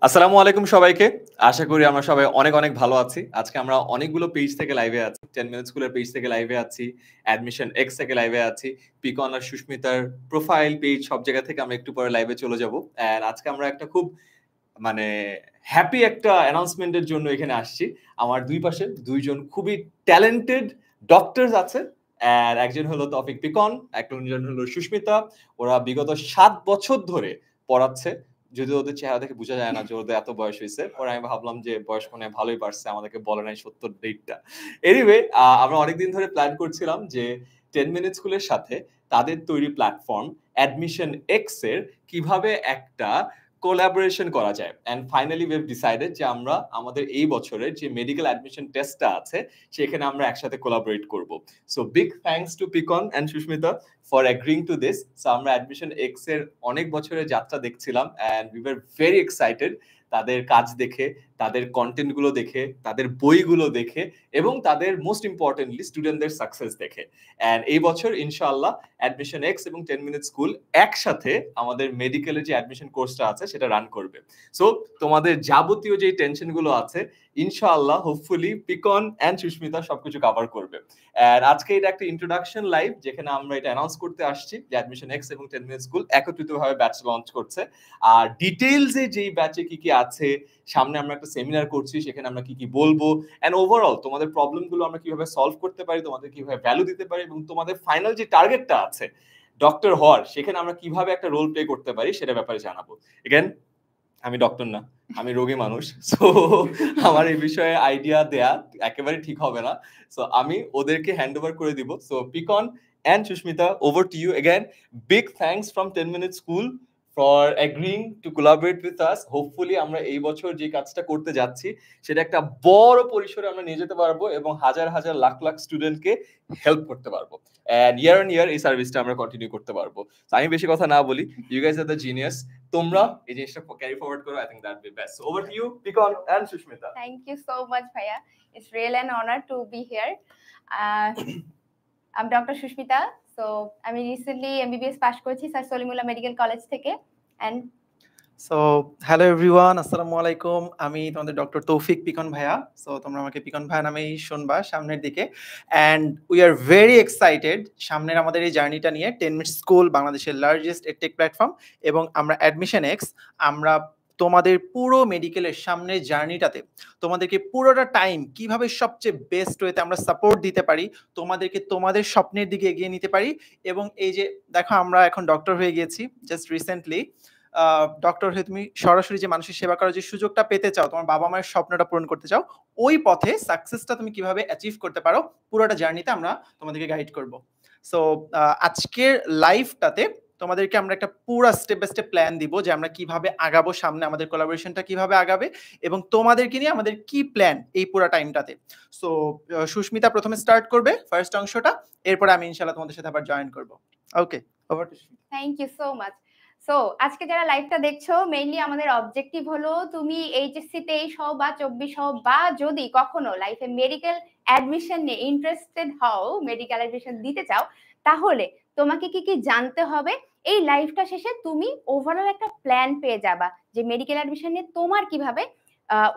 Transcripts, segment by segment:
আসসালামু আলাইকুম সবাইকে। আশা করি আমরা সবাই অনেক, অনেক ভালো আছি। আজকে আমরা অনেকগুলো পেজ থেকে লাইভে আছি। 10 মিনিট স্কুলের পেজ থেকে লাইভে আছি, অ্যাডমিশন এক্স থেকে লাইভে আছি, পিকন আর সুস্মিতার প্রোফাইল পেজ সব জায়গা থেকে আমরা একটু পরে লাইভে চলে যাব। অ্যান্ড আজকে আমরা একটা খুব মানে হ্যাপি একটা অ্যানাউন্সমেন্ট এর জন্য এখানে আসছি। আমার দুই পাশে ২ জন খুবই ট্যালেন্টেড ডক্টরস আছে। অ্যান্ড একজন হলো তৌফিক পিকন, একজন হলো সুস্মিতা। ওরা বিগত ৭ বছর ধরে পড়াচ্ছে। যদিও ওদের চেহারা দেখে বোঝা যায় না যে ওদের এত বয়স হইছে। পরে আমি ভাবলাম যে বয়স মনে হয় ভালোই বাড়ছে। আমাদেরকে বলে নাই সত্য ডেটটা। এনিওয়ে আমরা অনেকদিন ধরে প্ল্যান করছিলাম যে 10 মিনিট স্কুলের সাথে তাদের তৈরি প্ল্যাটফর্ম অ্যাডমিশন এক্স এর কিভাবে একটা কোলাবোরেশন করা যায়। And finally we have decided যে আমরা আমাদের এই বছরের যে মেডিকেল অ্যাডমিশন টেস্টটা আছে সেখানে আমরা একসাথে কোলাবোরেট করব। So big thanks to Pikon and Susmita for agreeing to this. So আমরা অ্যাডমিশন এক্স এর অনেক বছরের যাত্রা দেখছিলাম and we were very excited তাদের কাজ দেখে, তাদের কন্টেন্ট গুলো দেখে, তাদের বইগুলো দেখে এবং তাদের মোস্ট ইম্পর্টেন্টলি স্টুডেন্টদের সাকসেস দেখে। অ্যান্ড এই বছর ইনশাআল্লাহ অ্যাডমিশন এক্স এবং 10 মিনিট স্কুল একসাথে আমাদের মেডিকেলের যে অ্যাডমিশন কোর্সটা আছে সেটা রান করবে। সো তোমাদের যাবতীয় যে টেনশন গুলো আছে ইনশাআল্লাহ হোপফুলি পিকন এন্ড সুস্মিতা সবকিছু কভার করবে। এন্ড আজকে এটা একটা ইন্ট্রোডাকশন লাইভ যেখানে আমরা এটা অ্যানাউন্স করতে আসছি যে অ্যাডমিশন এক্স এবং 10 মিনিট স্কুল একত্রিতভাবে ব্যাচ লঞ্চ করছে। আর ডিটেইলসে যেই ব্যাচে কি কি আছে, সামনে আমরা একটা সেমিনার করছি সেখানে আমরা কি কি বলবো এন্ড ওভারঅল তোমাদের প্রবলেম গুলো আমরা কিভাবে সলভ করতে পারি, তোমাদের কিভাবে ভ্যালু দিতে পারি এবং তোমাদের ফাইনাল যে টার্গেটটা আছে ডক্টর হওয়ার সেখানে আমরা কিভাবে একটা রোল প্লে করতে পারি সেটা ব্যাপারে জানাবো। এগেন আমি ডক্টর না, আমি রোগী মানুষ। সো আমার এই বিষয়ে আইডিয়া দেয়া একেবারে ঠিক হবে না। সো আমি ওদেরকে হ্যান্ড ওভার করে দিব। So Pikon and Susmita, over to you again. Big thanks from 10 minute school for agreeing to collaborate with us. Hopefully আমরা এই বছর যে কাজটা করতে যাচ্ছি সেটা একটা বড় পরিসরে আমরা নিয়ে যেতে পারবো এবং হাজার হাজার লাখ লাখ স্টুডেন্টকে হেল্প করতে পারবো। এন্ড ইয়ার অন ইয়ার এই সার্ভিসটা আমরা কন্টিনিউ করতে পারবো। আমি বেশি কথা না বলি, you guys are the genius. তোমরা এই জিনিসটা ক্যারি ফরওয়ার্ড করো, I think that be best. Over to you Pikon and Susmita. Thank you so much, Bhaiya. It's really an honor to be here. I'm Dr. Sushmita. So আমি recently MBBS pass করেছি sir Salimullah medical college থেকে। And so hello everyone, আসসালামু আলাইকুম। আমি তোমাদের doctor তৌফিক পিকন ভাইয়া। So তোমরা আমাকে পিকন ভাইয়া নামেই শুনবা সামনের দিকে। And we are very excited সামনের আমাদের এই জার্নিটা নিয়ে। 10 মিনিট স্কুল বাংলাদেশের লার্জেস্ট এডটেক প্ল্যাটফর্ম এবং আমরা অ্যাডমিশন এক্স, আমরা তোমাদের পুরো মেডিকেলের সামনের জার্নিটাতে তোমাদেরকে পুরোটা টাইম কিভাবে সবচেয়ে বেস্ট ওয়েতে আমরা সাপোর্ট দিতে পারি, তোমাদেরকে তোমাদের স্বপ্নের দিকে এগিয়ে নিতে পারি। এবং এই যে দেখো আমরা এখন ডক্টর হয়ে গিয়েছি জাস্ট রিসেন্টলি। ডক্টর হয়ে তুমি সরাসরি যে মানুষের সেবা করার যে সুযোগটা পেতে চাও, তোমার বাবা মায়ের স্বপ্নটা পূরণ করতে চাও, ওই পথে সাকসেসটা তুমি কিভাবে অ্যাচিভ করতে পারো পুরোটা জার্নিতে আমরা তোমাদেরকে গাইড করব। সো আজকের লাইভটাতে তোমাদেরকে আমরা একটা পুরো স্টেপ বাই স্টেপ প্ল্যান দিব যে আমরা কিভাবে আগাবো, সামনে আমাদের কোলাবোরেশনটা কিভাবে আগাবে এবং তোমাদেরকে নিয়ে আমাদের কি প্ল্যান এই পুরো টাইমটাতে। সো সুস্মিতা প্রথমে স্টার্ট করবে ফার্স্ট অংশটা, এরপরে আমি ইনশাআল্লাহ তোমাদের সাথে আবার জয়েন করব। Okay, over to Sushmita. Thank you so much. So আজকে যারা লাইভটা দেখছো, মেইনলি আমাদের অবজেক্টিভ হলো তুমি এইচএসসি 23 হও বা 24 হও বা যদি কখনো লাইফে মেডিকেল অ্যাডমিশন নিয়ে ইন্টারেস্টেড হও, মেডিকেল অ্যাডমিশন দিতে চাও, তাহলে তোমাকে কি কি জানতে হবে। এই লাইভটা শেষে তুমি ওভারঅল একটা প্ল্যান পেয়ে যাবা যে মেডিকেল অ্যাডমিশন নিয়ে তোমার কিভাবে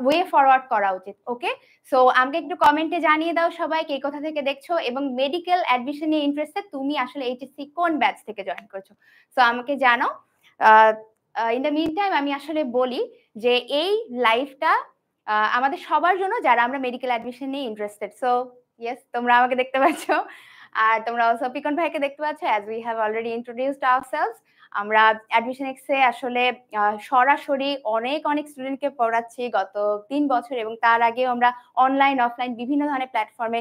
ওয়ে ফরওয়ার্ড করা উচিত। ওকে, সো আমাকে একটু কমেন্টে জানিয়ে দাও সবাই কে কোথা থেকে দেখছো এবং মেডিকেল অ্যাডমিশন নিয়ে ইন্টারেস্টেড তুমি আসলে এইচএসসি কোন ব্যাচ থেকে জয়েন করছো। সো আমাকে জানাও। ইন দ্য মিন টাইম আমি আসলে বলি যে এই লাইভটা আমাদের সবার জন্য যারা আমরা মেডিকেল অ্যাডমিশন নিয়ে ইন্টারেস্টেড। সো ইয়েস, তোমরা আমাকে দেখতে পাচ্ছ আর তোমরা অলসো পিকন ভাইকে দেখতে পাচ্ছ। As we have already introduced ourselves, আমরা অ্যাডমিশন এক্সে আসলে সরাসরি অনেক অনেক স্টুডেন্টকে পড়াচ্ছি গত 3 বছর এবং তার আগেও আমরা অনলাইন অফলাইন বিভিন্ন ধরনের প্ল্যাটফর্মে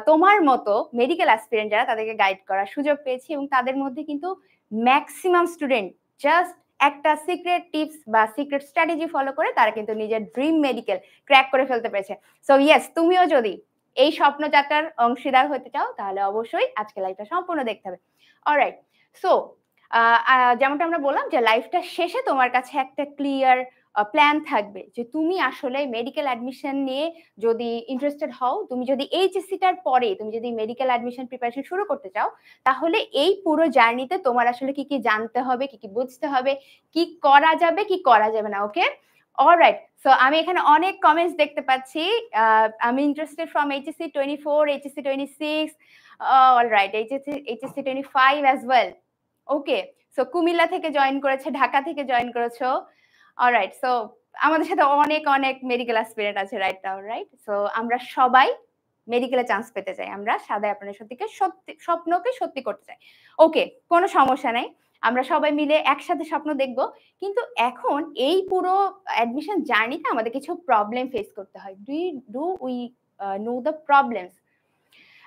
তোমার মতো মেডিকেল অ্যাসপিরেন্ট যারা তাদেরকে গাইড করার সুযোগ পেয়েছি এবং তাদের মধ্যে কিন্তু ম্যাক্সিমাম স্টুডেন্ট জাস্ট একটা সিক্রেট টিপস বা সিক্রেট স্ট্র্যাটেজি ফলো করে তারা কিন্তু নিজের ড্রিম মেডিকেল ক্র্যাক করে ফেলতে পেরেছে। সো ইয়েস, তুমিও যদি এই স্বপ্নযাত্রার অংশীদার হতে চাও তাহলে অবশ্যই আজকে লাইভটা সম্পূর্ণ দেখতে হবে। অলরাইট, সো যেমনটা আমরা বললাম যে লাইভটা শেষে তোমার কাছে একটা ক্লিয়ার প্ল্যান থাকবে যে তুমি আসলে মেডিকেল অ্যাডমিশন নিয়ে যদি ইন্টারেস্টেড হও, তুমি যদি এইচএসসিটার পরে তুমি যদি মেডিকেল অ্যাডমিশন প্রিপারেশন শুরু করতে চাও, তাহলে এই পুরো জার্নিতে তোমার আসলে কি কি জানতে হবে, কি কি বুঝতে হবে, কি করা যাবে কি করা যাবে না। ওকে, অলরাইট, সো আমি এখানে অনেক কমেন্টস দেখতে পাচ্ছি। আমি interested from HSC 24, HSC 26, alright, HSC 25 as well. Okay, so Comilla থেকে জয়েন করেছে, ঢাকা থেকে জয়েন করেছো। অলরাইট, সো আমাদের সাথে অনেক অনেক মেডিকেল অ্যাসপিরেন্ট আছে রাইট নাও, রাইট? সো আমরা সবাই মেডিকেলে চান্স পেতে চাই, আমরা সাদায় আপনার স্বপ্নকে সত্যি করতে চাই। ওকে, কোনো সমস্যা নাই, আমরা সবাই মিলে একসাথে স্বপ্ন দেখব। কিন্তু এখন এই পুরো অ্যাডমিশন জার্নিতে আমাদের কিছু প্রবলেম ফেস করতে হয়। Do we know the problems?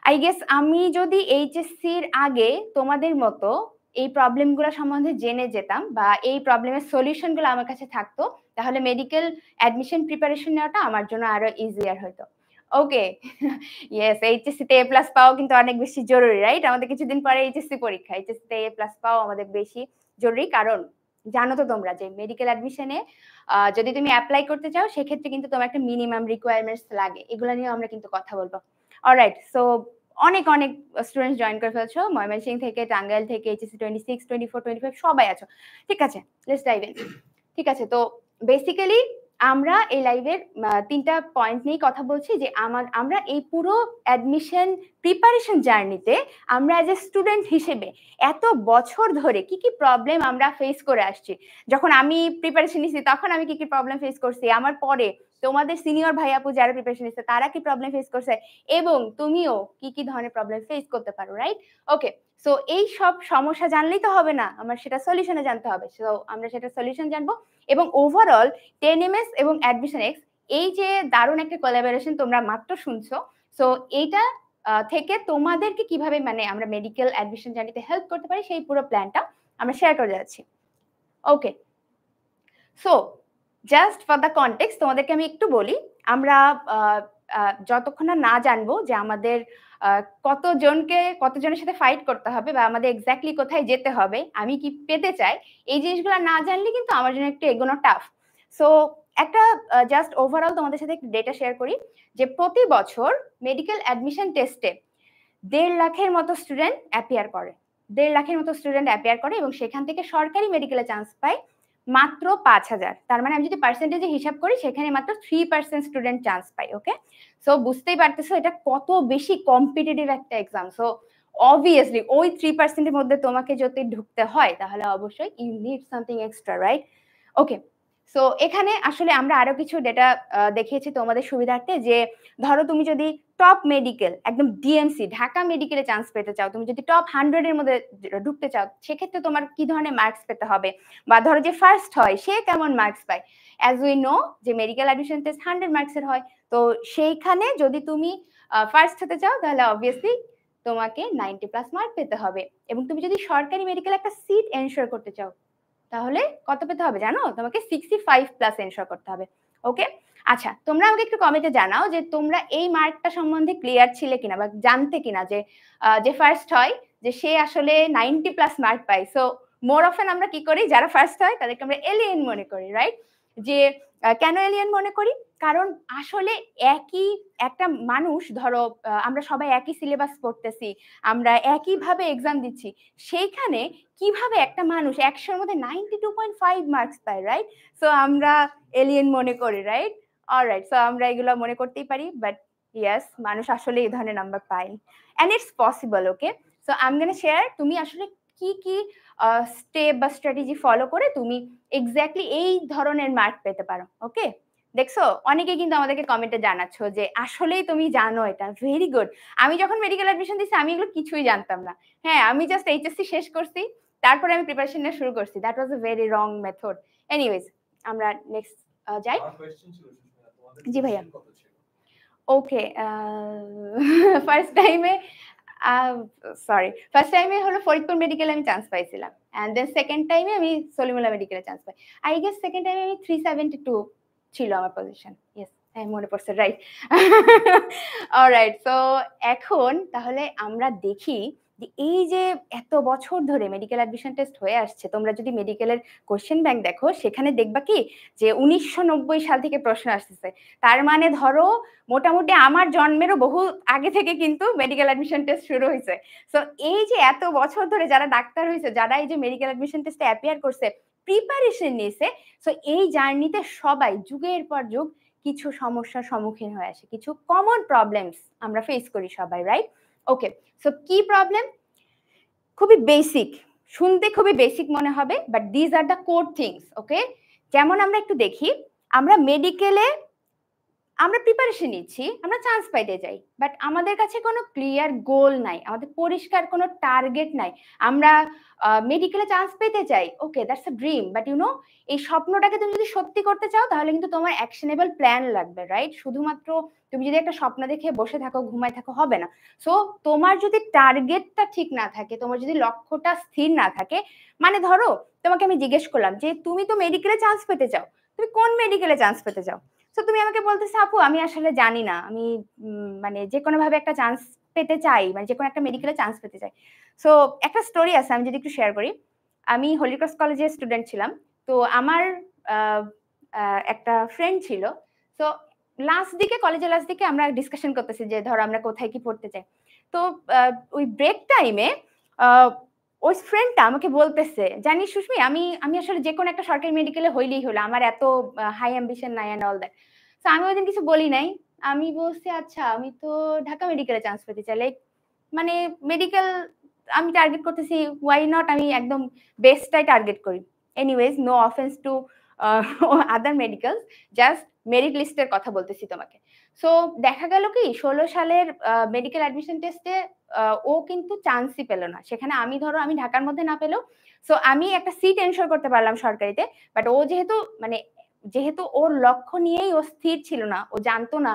I guess আমি যদি এইচএসসির আগে তোমাদের মতো এই প্রবলেমগুলো সম্বন্ধে জেনে যেতাম বা এই প্রবলেমের সলিউশনগুলো আমার কাছে থাকতো, তাহলে মেডিকেল অ্যাডমিশন প্রিপারেশন নেওয়াটা আমার জন্য আরো ইজিয়ার হতো। ওকে, ইয়েস, এইচএসসিতে এ প্লাস পাওয়া কিন্তু অনেক বেশি জরুরি, রাইট? আমাদের কিছুদিন পরে এইচএসসি পরীক্ষা, এইচএসসিতে এ প্লাস পাওয়া আমাদের বেশি জরুরি, কারণ জানো তো তোমরা যে মেডিকেল অ্যাডমিশনে যদি তুমি অ্যাপ্লাই করতে চাও সেক্ষেত্রে কিন্তু তোমার একটা মিনিমাম রিকোয়ারমেন্টস লাগে, এগুলো নিয়ে আমরা কিন্তু কথা বলবো। অলরাইট, সো অনেক অনেক স্টুডেন্টস জয়েন করে ফেলছো, ময়মনসিংহ থেকে, টাঙ্গাইল থেকে, এইচএসসি 26, 24, 25 সবাই আছো। ঠিক আছে, লেটস ডাইভ ইন। ঠিক আছে, তো বেসিক্যালি আমরা এই লাইভের 3টা পয়েন্ট নিয়ে কথা বলছি যে আমরা এই পুরো অ্যাডমিশন প্রিপারেশন জার্নিতে আমরা অ্যাজ এ স্টুডেন্ট হিসেবে এত বছর ধরে কি কি প্রবলেম আমরা ফেস করে আসছি। যখন আমি প্রিপারেশন নিচ্ছি তখন আমি কি কি প্রবলেম ফেস করছি, আমার পরে তোমাদের সিনিয়র ভাই আপু যারা প্রিপারেশন নিচ্ছে তারা কি প্রবলেম ফেস করছে, এবং তুমিও কি কি ধরনের প্রবলেম ফেস করতে পারো, রাইট? ওকে, সো এই সব সমস্যা জানলেই তো হবে না, আমার সেটা সলিউশনে জানতে হবে। সো আমরা সেটা সলিউশন জানবো, এবং ওভারঅল 10MS এবং অ্যাডমিশন এক্স এই যে দারুণ একটা কোলাবোরেশন তোমরা মাত্র শুনছো, সো এইটা থেকে তোমাদেরকে কিভাবে মানে আমরা মেডিকেল অ্যাডমিশন জার্নিতে হেল্প করতে পারি সেই পুরো প্ল্যানটা আমরা শেয়ার করে যাচ্ছি। Okay, so just for the context তোমাদেরকে আমি একটু বলি, আমরা যতক্ষণ না জানবো যে আমাদের কতজনের সাথে ফাইট করতে হবে বা আমাদের এক্স্যাক্টলি কোথায় যেতে হবে, আমি কি পেতে চাই, এই জিনিসগুলো না জানলে কিন্তু আমার জন্য একটু এগোনো টাফ। সো একটা জাস্ট ওভারঅল তোমাদের সাথে একটু ডেটা শেয়ার করি যে প্রতি বছর মেডিকেল অ্যাডমিশন টেস্টে 1.5 লাখের মতো স্টুডেন্ট অ্যাপিয়ার করে, 1.5 লাখের মতো স্টুডেন্ট অ্যাপিয়ার করে, এবং সেখান থেকে সরকারি মেডিকেলে চান্স পায় মাত্র 5,000। তার মানে আমি যদি পার্সেন্টেজে হিসাব করি সেখানে মাত্র 3% স্টুডেন্ট চান্স পায়। ওকে, সো বুঝতেই পারতেছো এটা কত বেশি কম্পিটিটিভ একটা এক্সাম। সো অবভিয়াসলি ওই 3%-এর মধ্যে তোমাকে যদি ঢুকতে হয় তাহলে অবশ্যই you need something extra, right? Okay, so এখানে আসলে আমরা আরো কিছু ডেটা দেখিয়েছি তোমাদের সুবিধার্থে, যে ধরো তুমি যদি টপ মেডিকেল একদম ডিএমসি ঢাকা মেডিকেলে চান্স পেতে চাও, তুমি যদি টপ 100 এর মধ্যে ঢুকতে চাও, সেক্ষেত্রে তোমার কি ধরনের মার্কস পেতে হবে, বা ধরো যে ফার্স্ট হয় সে কেমন মার্কস পায়। অ্যাজ উই নো যে মেডিকেল অ্যাডমিশন টেস্ট 100 মার্কসের হয়, তো সেইখানে যদি তুমি ফার্স্ট হতে চাও তাহলে অবভিয়াসলি তোমাকে 90+ মার্ক পেতে হবে, এবং তুমি যদি সরকারি মেডিকেল একটা সিট এনশিওর করতে চাও তাহলে কত পেতে হবে জানো, তোমাকে 65+ এনশিওর করতে হবে। ওকে, আচ্ছা, তোমরা আমাকে একটু কমেন্টে জানাও যে তোমরা এই মার্কটা সম্বন্ধে ক্লিয়ার ছিলে কিনা বা জানতে কিনা যে যে ফার্স্ট হয় যে সে আসলে 90+ মার্ক পায়। সো মোর অফেন আমরা কি করি, যারা ফার্স্ট হয় তাদেরকে আমরা এলিয়েন মনে করি, রাইট? যে কেন এলিয়েন মনে করি, কারণ আসলে একই একটা মানুষ, ধরো আমরা সবাই একই সিলেবাস পড়তেছি, আমরা একইভাবে এক্সাম দিচ্ছি, সেইখানে কিভাবে একটা মানুষ 100-এর মধ্যে 92.5 মার্কস পায়, রাইট? সো আমরা এলিয়েন মনে করি, রাইট? অলরাইট, সো আমরা এগুলো মনে করতেই পারি, বাট ইয়েস, মানুষ আসলে এই ধরনের নাম্বার পায়, and it's possible. Okay, so I am gonna share তুমি আসলে কি কি স্টেপ বা স্ট্র্যাটেজি ফলো করে তুমি এক্স্যাক্টলি এই ধরনের মার্ক পেতে পারো। ওকে, দেখছো অনেকে কিন্তু আমাদেরকে কমেন্টে জানাচ্ছ যে আসলেই তুমি জানো, এটা ভেরি গুড। আমি যখন মেডিকেল অ্যাডমিশন দিচ্ছি আমি এগুলো কিছুই জানতাম না। হ্যাঁ, আমি জাস্ট এইচএসসি শেষ করছি, তারপরে আমি প্রিপারেশন নেওয়া শুরু করছি। That was a very wrong method. Anyways, আমরা নেক্সট যাই। জি ভাইয়া। ওকে, ফার্স্ট টাইমে হলো ফরিদপুর মেডিকেলে আমি চান্স পাইছিলাম, এন্ড দেন সেকেন্ড টাইমে আমি সলিমুল্লাহ মেডিকেলে chance pi. I guess second টাইমে আমি 372 ছিল আমার পজিশন। ইয়েস, হ্যাঁ মনে পড়ছে, রাইট? অলরাইট, সো এখন তাহলে আমরা দেখি যে এই যে এত বছর ধরে মেডিকেল অ্যাডমিশন টেস্ট হয়ে আসছে, তোমরা যদি মেডিকেলের কোশ্চেন ব্যাংক দেখো সেখানে দেখবা কি যে 1990 সাল থেকে প্রশ্ন আসতেছে। তার মানে ধরো মোটামুটি আমার জন্মেরও বহু আগে থেকে কিন্তু মেডিকেল অ্যাডমিশন টেস্ট শুরু হয়েছে। সো এই যে এত বছর ধরে যারা ডাক্তার হয়েছে, যারা এই যে মেডিকেল অ্যাডমিশন টেস্টে অ্যাপিয়ার করছে, প্রিপারেশন নিয়েছে, সো এই জার্নিতে সবাই যুগের পর যুগ কিছু সমস্যার সম্মুখীন হয়ে আসে, কিছু কমন প্রবলেমস আমরা ফেস করি সবাই, রাইট? ওকে, সো কি প্রবলেম? খুবই বেসিক, শুনতে খুবই বেসিক মনে হবে, but these are the core things. Okay, যেমন আমরা একটু দেখি, আমরা মেডিকেলে আমরা প্রিপারেশন নিচ্ছি, আমরা চান্স পাইতে যাই, বাট আমাদের কাছে কোনো ক্লিয়ার গোল নাই, আমাদের পরিষ্কার কোনো টার্গেট নাই। আমরা মেডিকেলে চান্স পেতে চাই, okay, that's a dream, but you know এই স্বপ্নটাকে তুমি যদি সত্যি করতে চাও তাহলে কিন্তু তোমার অ্যাকশনেবল প্ল্যান লাগবে, রাইট? শুধুমাত্র তুমি যদি একটা স্বপ্ন দেখে বসে থাকো, ঘুমায় থাকো, হবে না। সো তোমার যদি টার্গেটটা ঠিক না থাকে, তোমার যদি লক্ষ্যটা স্থির না থাকে, মানে ধরো তোমাকে আমি জিজ্ঞেস করলাম যে তুমি তো মেডিকেলে চান্স পেতে চাও, তুমি কোন মেডিকেলে চান্স পেতে চাও? তো তুমি আমাকে বলতেছো আপু আমি আসলে জানি না, আমি মানে যে কোনো ভাবে একটা চান্স পেতে চাই, মানে যে কোনো একটা মেডিকেলে চান্স পেতে চাই। সো একটা স্টোরি আছে, আমি যদি একটু শেয়ার করি। আমি হলি ক্রস কলেজের স্টুডেন্ট ছিলাম। তো আমার একটা ফ্রেন্ড ছিল। তো কলেজের লাস্ট দিকে আমরা ডিসকাশন করতেছি যে ধরো আমরা কোথায় কি পড়তে চাই। তো ওই ব্রেক টাইমে ওই ফ্রেন্ডটা আমাকে বলতেছে, জানিস সুস্মি, আমি আসলে যে কোনো একটা সরকারি মেডিকেলে হইলেই হলো, আমার এত হাই অ্যাম্বিশন নাই এন্ড অল দ্যাট। তো আমি ওই দিন কিছু বলি নাই, আমি বলছি আচ্ছা আমি তো ঢাকা মেডিকেলে চান্স পেতে চাই, লাইক মানে মেডিকেল আমি টার্গেট করতেছি, ওয়াই নট আমি একদম বেস্টটাই টার্গেট করি। Anyways, no offence to other medical, just merit লিস্টের কথা বলতেছি তোমাকে। সো দেখা গেল কি 16 সালের মেডিকেল অ্যাডমিশন টেস্টে ও কিন্তু চান্সই পেল না সেখানে। আমি ধরো আমি ঢাকার মধ্যে না পেলেও সো আমি একটা সিট এনশোর করতে পারলাম সরকারিতে, বাট ও যেহেতু ওর লক্ষ্য নিয়েই ও স্থির ছিল না, ও জানতো না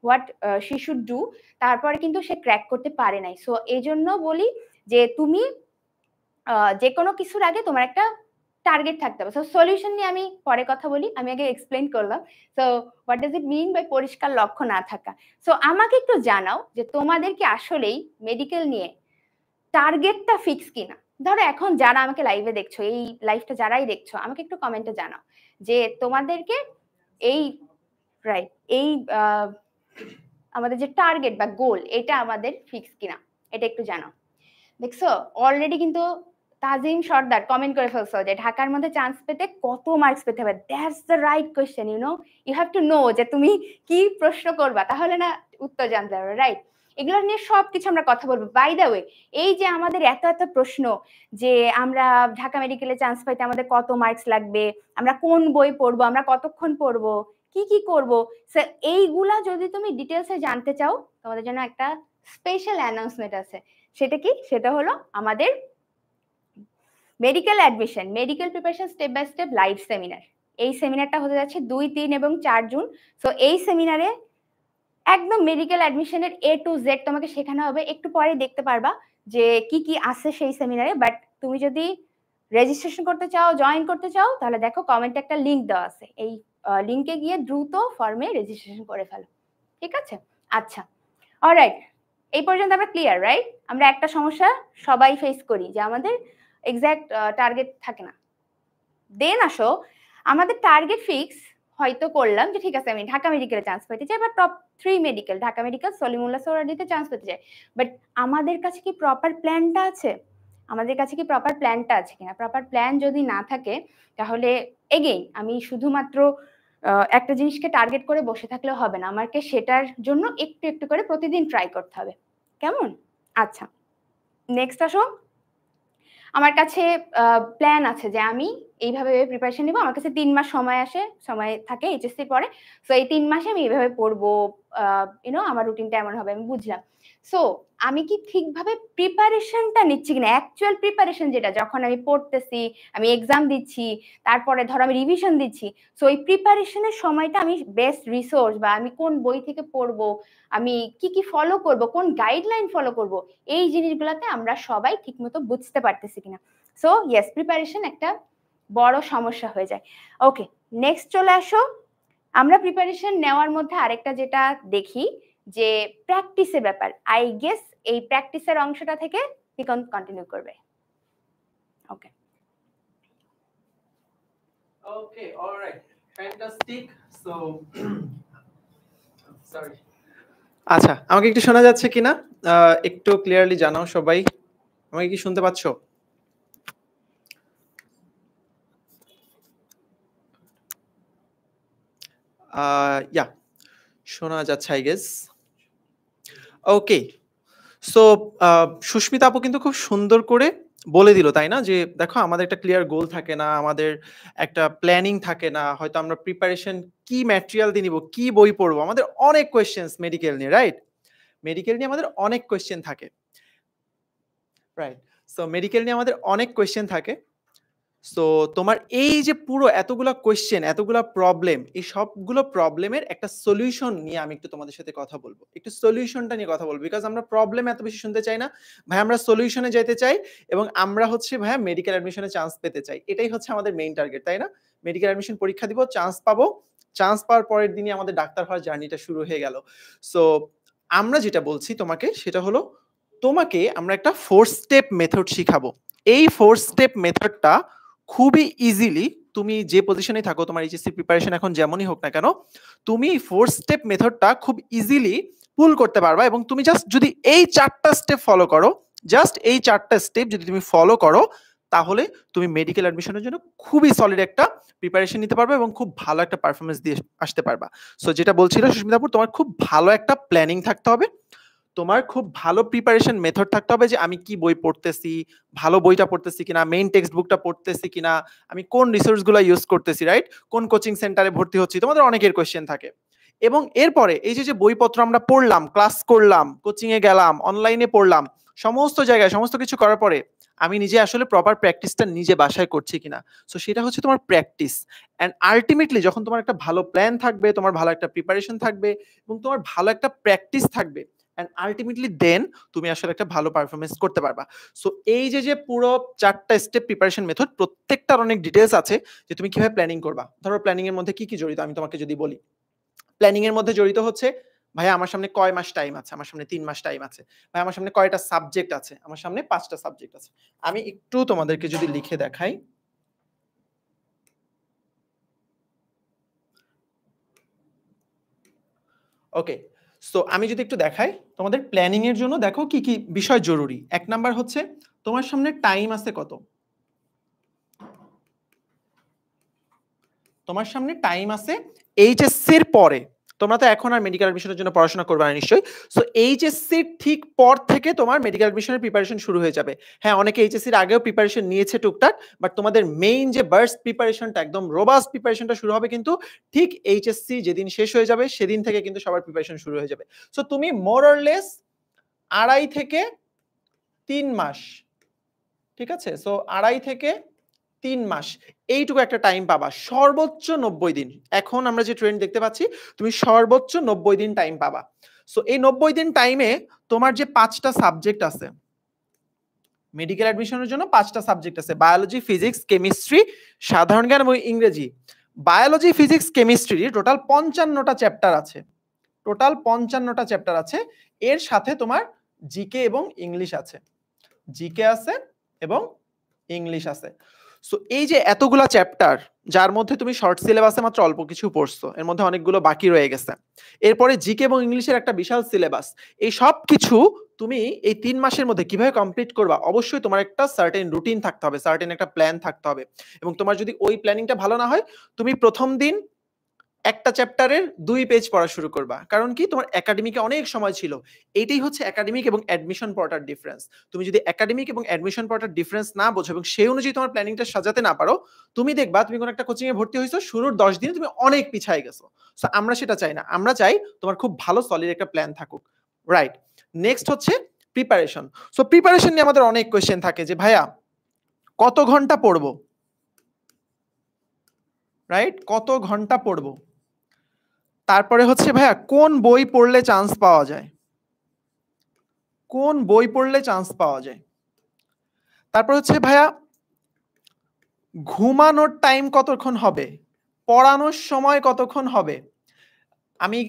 হোয়াট শি শুড ডু, তারপরে কিন্তু সে ক্র্যাক করতে পারে নাই। সো এই জন্য বলি যে তুমি যে কোনো কিছুর আগে তোমার একটা টার্গেট থাকতে হবে। সো সলিউশন নিয়ে আমি পরে কথা বলি, আমি আগে এক্সপ্লেন করলাম। So what does it mean by পরিষ্কার লক্ষ্য না থাকা? সো আমাকে একটু জানাও যে তোমাদের কি আসলেই মেডিকেল নিয়ে টার্গেটটা ফিক্স কিনা। ধরো এখন যারা আমাকে লাইভে দেখছো, এই লাইভটা যারাই দেখছো, আমাকে একটু কমেন্টে জানাও যে তোমাদেরকে এই রাইট এই আমাদের যে টার্গেট বা গোল, এটা আমাদের ফিক্স কিনা, এটা একটু জানাও। দেখছো অলরেডি কিন্তু তাজিম সর্দার কমেন্ট করে ফেলছো যে ঢাকার মধ্যে চান্স পেতে কত মার্কস পেতে হবে। That's the right question, you have to know যে তুমি কি প্রশ্ন করবা, তাহলে না উত্তর জানতে পারবে, রাইট? এগুলো নিয়ে সবকিছু আমরা কথা বলবো। বাই দ্য ওয়ে, এই যে আমাদের এত এত প্রশ্ন যে আমরা ঢাকা মেডিকেলে চান্স পাইতে আমাদের কত মার্কস লাগবে, আমরা কোন বই পড়বো, আমরা কতক্ষণ পড়বো, কি কি করবো, এইগুলা যদি তুমি ডিটেলসে জানতে চাও, তোমাদের জন্য একটা স্পেশাল অ্যানাউন্সমেন্ট আছে। সেটা কি? সেটা হলো আমাদের medical admission, medical preparation step by step live seminar. এই সেমিনারটা হতে যাচ্ছে 2, 3 এবং 4 জুন। সো এই সেমিনারে একদম মেডিকেল অ্যাডমিশনের A to Z তোমাকে শেখানো হবে। একটু পরে দেখতে পারবা যে কি কি আছে সেই সেমিনারে, বাট তুমি যদি রেজিস্ট্রেশন করতে চাও, জয়েন করতে চাও, তাহলে দেখো কমেন্টে একটা লিংক দেওয়া আছে, এই লিংকে গিয়ে দ্রুত ফর্মে রেজিস্ট্রেশন করে ফেলো, ঠিক আছে? আচ্ছা, অলরাইট, এই পর্যন্ত আমরা ক্লিয়ার, রাইট? আমরা একটা সমস্যা সবাই ফেস করি যে আমাদের এক্সাক্ট টার্গেট থাকে না। দেন আসো আমাদের টার্গেট ফিক্স হয়তো করলাম যে ঠিক আছে আমি ঢাকা মেডিকেলে চান্স পেতে চাই, বা top 3 medical, Dhaka medical, Salimullah সোহরাওয়ার্দীতে চান্স পেতে চাই, বাট আমাদের কাছে কি প্রপার প্ল্যানটা আছে? কিনা? প্রপার প্ল্যান যদি না থাকে তাহলে এগেইন আমি শুধুমাত্র একটা জিনিসকে টার্গেট করে বসে থাকলেও হবে না, আমাকে সেটার জন্য একটু একটু করে প্রতিদিন ট্রাই করতে হবে, কেমন? আচ্ছা, নেক্সট আসো, আমার কাছে প্ল্যান আছে যে আমি এইভাবে প্রিপারেশন নিব। আমার কাছে 3 মাস সময় থাকে এইচএসসি পরে। সো এই 3 মাসে আমি এইভাবে পড়বো, আমার রুটিনটা এমন হবে, আমি বুঝলাম। সো আমি কি ঠিকভাবে প্রিপারেশনটা নিচ্ছি কিনা, অ্যাকচুয়াল প্রিপারেশন যেটা যখন আমি পড়তেছি, আমি এক্সাম দিচ্ছি, তারপরে ধরো আমি রিভিশন দিচ্ছি, সো এই প্রিপারেশনের সময়টা আমি বেস্ট রিসোর্স বা আমি কোন বই থেকে পড়বো, আমি কি কি ফলো করব, কোন গাইডলাইন ফলো করব, এই জিনিসগুলোতে আমরা সবাই ঠিকমতো বুঝতে পারতেছি কিনা। সো ইয়েস, প্রিপারেশন একটা বড় সমস্যা হয়ে যায়। ওকে, নেক্সট চলে আসো, আমরা প্রিপারেশন নেওয়ার মধ্যে আরেকটা যেটা দেখি যে প্র্যাকটিসের ব্যাপার। আই গেস এই প্র্যাকটিসের অংশটা থেকে পিকন কন্টিনিউ করবে। Okay okay alright fantastic. So sorry, আচ্ছা আমাকে একটু শোনা যাচ্ছে কিনা একটু ক্লিয়ারলি জানাও সবাই, আমাকে কি শুনতে পাচ্ছো? ইয়া শোনা যাচ্ছে I guess. Okay so Susmita আপু কিন্তু খুব সুন্দর করে বলে দিল, তাই না, যে দেখো আমাদের একটা ক্লিয়ার গোল থাকে না, আমাদের একটা প্ল্যানিং থাকে না, হয়তো আমরা প্রিপারেশন কি ম্যাটেরিয়াল দিয়ে নিব, কি বই পড়বো, আমাদের অনেক কোয়েশ্চেন্স মেডিকেল নিয়ে, রাইট? মেডিকেল নিয়ে আমাদের অনেক কোয়েশ্চেন থাকে, রাইট? সো মেডিকেল নিয়ে আমাদের অনেক কোয়েশ্চেন থাকে। সো তোমার এই যে পুরো এতগুলা কোয়েশ্চেন, এতগুলা প্রবলেম, এই সবগুলো প্রবলেমের একটা সলিউশন নিয়ে আমি একটু তোমাদের সাথে কথা বলবো, একটু সলিউশনটা নিয়ে কথা বলবো, বিকজ আমরা প্রবলেম এত বেশি শুনতে চাই না ভাই, আমরা সলিউশনে যেতে চাই এবং আমরা হচ্ছে ভাইয়া মেডিকেল অ্যাডমিশনে চান্স পেতে চাই, এটাই হচ্ছে আমাদের মেইন টার্গেট, তাই না? মেডিকেল অ্যাডমিশন পরীক্ষা দিব, চান্স পাবো, চান্স পাওয়ার পরের দিনই আমাদের ডাক্তার হওয়ার জার্নিটা শুরু হয়ে গেল। সো আমরা যেটা বলছি তোমাকে সেটা হলো, তোমাকে আমরা একটা 4 স্টেপ মেথড শিখাবো। এই 4 স্টেপ মেথডটা খুবই ইজিলি, তুমি যে পজিশনে থাকো, তোমার এইচএসসি প্রিপারেশন এখন যেমনই হোক না কেন, তুমি 4 স্টেপ মেথডটা খুব ইজিলি পুল করতে পারবা এবং তুমি জাস্ট যদি এই 4টা স্টেপ ফলো করো, জাস্ট এই 4টা স্টেপ যদি তুমি ফলো করো, তাহলে তুমি মেডিকেল অ্যাডমিশনের জন্য খুবই সলিড একটা প্রিপারেশন নিতে পারবে এবং খুব ভালো একটা পারফরমেন্স দিয়ে আসতে পারবা। সো যেটা বলছিল সুস্মিতাপুর, তোমার খুব ভালো একটা প্ল্যানিং থাকতে হবে, তোমার খুব ভালো প্রিপারেশন মেথড থাকতে হবে, যে আমি কি বই পড়তেছি, ভালো বইটা পড়তেছি কিনা, মেইন টেক্সট বুকটা পড়তেছি কিনা, আমি কোন রিসোর্সগুলো ইউজ করতেছি, রাইট? কোন কোচিং সেন্টারে ভর্তি হচ্ছি, তোমাদের অনেকের কোয়েশ্চেন থাকে। এবং এরপরে এই যে বইপত্র আমরা পড়লাম, ক্লাস করলাম, কোচিং এ গেলাম, অনলাইনে পড়লাম, সমস্ত জায়গায় সমস্ত কিছু করার পরে আমি নিজে আসলে প্রপার প্র্যাকটিসটা নিজে বাসায় করছি কিনা, সো সেটা হচ্ছে তোমার প্র্যাকটিস। অ্যান্ড আলটিমেটলি যখন তোমার একটা ভালো প্ল্যান থাকবে, তোমার ভালো একটা প্রিপারেশন থাকবে এবং তোমার ভালো একটা প্র্যাকটিস থাকবে, and ultimately then তুমি আসলে একটা ভালো পারফরমেন্স করতে পারবা। সো এই যে পুরো 4টা স্টেপ প্রিপারেশন মেথড, প্রত্যেকটার অনেক ডিটেইলস আছে যে তুমি কিভাবে প্ল্যানিং করবা। ধরো প্ল্যানিং এর মধ্যে কি কি জড়িত আমি তোমাকে যদি বলি, প্ল্যানিং এর মধ্যে জড়িত হচ্ছে ভাইয়া আমার সামনে কয় মাস টাইম আছে, আমার সামনে 3 মাস টাইম আছে, ভাই আমার সামনে কয়টা সাবজেক্ট আছে, আমার সামনে 5টা সাবজেক্ট আছে। আমি একটু তোমাদেরকে যদি লিখে দেখাই, ওকে সো আমি যদি একটু দেখাই তোমাদের প্ল্যানিং এর জন্য, দেখো কি কি বিষয় জরুরি। 1 নাম্বার হচ্ছে তোমার সামনে টাইম আছে কত, তোমার সামনে টাইম আছে এইচএসসির পরে, তোমরা তো এখন আর মেডিকেল অ্যাডমিশনের জন্য পড়াশোনা করবে না নিশ্চয়ই, সো এইচএসসির ঠিক পর থেকে তোমার মেডিকেল অ্যাডমিশনের প্রিপারেশন শুরু হয়ে যাবে। হ্যাঁ অনেকে এইচএসসির আগেও প্রিপারেশন নিয়েছে টুকটাক, বাট তোমাদের মেইন যে বার্স্ট প্রিপারেশনটা, একদম রোবাস্ট প্রিপারেশনটা শুরু হবে কিন্তু ঠিক এইচএসসি যেদিন শেষ হয়ে যাবে সেদিন থেকে কিন্তু সবার প্রিপারেশন শুরু হয়ে যাবে। সো তুমি মোর অর লেস 2.5 থেকে 3 মাস, ঠিক আছে, সো 2.5 থেকে 3 মাস এইটুকু একটা টাইম পাবা, সর্বোচ্চ 90 দিন। এখন আমরা যে ট্রেন্ড দেখতে পাচ্ছি, তুমি সর্বোচ্চ 90 দিন টাইম পাবা। সো এই 90 দিন টাইমে তোমার যে 5টা সাবজেক্ট আছে মেডিকেল অ্যাডমিশনের জন্য, 5টা সাবজেক্ট আছে, বায়োলজি, ফিজিক্স, কেমিস্ট্রি, সাধারণ জ্ঞান এবং ইংরেজি। বায়োলজি, ফিজিক্স, কেমিস্ট্রি টোটাল 55টা চ্যাপ্টার আছে, টোটাল 55টা চ্যাপ্টার আছে। এর সাথে তোমার জিকে এবং ইংলিশ আছে, জিকে আছে এবং ইংলিশ আছে। সো এই যে এতগুলা চ্যাপ্টার, যার মধ্যে তুমি শর্ট সিলেবাসে মাত্র অল্প কিছু পড়ছো, এর মধ্যে অনেকগুলো বাকি রয়ে গেছে, এরপরে জিকে এবং ইংলিশের একটা বিশাল সিলেবাস, এই সব কিছু তুমি এই 3 মাসের মধ্যে কিভাবে কমপ্লিট করবা, অবশ্যই তোমার একটা সার্টেন রুটিন থাকতে হবে, সার্টেন একটা প্ল্যান থাকতে হবে। এবং তোমার যদি ওই প্ল্যানিংটা ভালো না হয়, তুমি প্রথম দিন একটা চ্যাপ্টারের 2 পেজ পড়া শুরু করবা, কারণ কি তোমার একাডেমিকে অনেক সময় ছিল। এইটাই হচ্ছে একাডেমিক এবং অ্যাডমিশন পড়াটার ডিফারেন্স। তুমি যদি একাডেমিক এবং অ্যাডমিশন পড়াটার ডিফারেন্স না বোঝো এবং সেই অনুযায়ী তোমার প্ল্যানিংটা সাজাতে না পারো, তুমি দেখবা তুমি কোন একটা কোচিং এ ভর্তি হইছো, শুরুর 10 দিনে তুমি অনেক পিছায় গেছো। সো আমরা সেটা চাই না, আমরা চাই তোমার খুব ভালো সলিড একটা প্ল্যান থাকুক, রাইট? নেক্সট হচ্ছে প্রিপারেশন। সো প্রিপারেশন নিয়ে আমাদের অনেক কোশ্চেন থাকে যে ভাইয়া কত ঘন্টা পড়বো, রাইট? কত ঘন্টা পড়বো, তারপরে হচ্ছে ভাইয়া কোন বই পড়লে চান্স পাওয়া যায়, কোন বই পড়লে চান্স পাওয়া যায়, তারপর হচ্ছে ভাইয়া ঘুমানোর টাইম কতক্ষণ হবে, পড়ানোর সময় কতক্ষণ হবে, আমি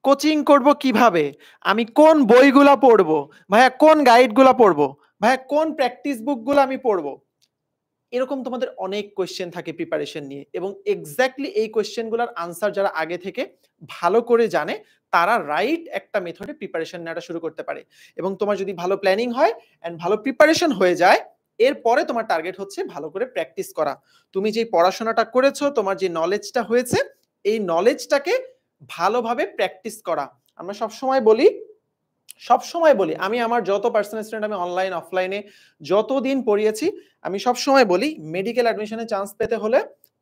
কোচিং করব কিভাবে, আমি কোন বইগুলা পড়বো, ভাইয়া কোন গাইডগুলা পড়বো, ভাইয়া কোন প্র্যাকটিস বুকগুলো আমি পড়বো? এরকম তোমাদের অনেক কোয়েশ্চেন থাকে প্রিপারেশন নিয়ে, এবং এক্স্যাক্টলি এই কোয়েশ্চেনগুলোর আনসার যারা আগে থেকে ভালো করে জানে তারা রাইট একটা মেথডে প্রিপারেশন নেওয়াটা শুরু করতে পারে। এবং তোমার যদি ভালো প্ল্যানিং হয় অ্যান্ড ভালো প্রিপারেশন হয়ে যায়, এরপরে তোমার টার্গেট হচ্ছে ভালো করে প্র্যাকটিস করা। তুমি যে পড়াশোনাটা করেছো, তোমার যে নলেজটা হয়েছে, এই নলেজটাকে ভালোভাবে প্র্যাকটিস করা। আমরা সবসময় বলি, আমি আমার যত পার্সোনাল স্টুডেন্ট আমি অনলাইন অফলাইনে যতদিন পড়িয়েছি, আমি সবসময় বলি মেডিকেল অ্যাডমিশনে চান্স পেতে হলে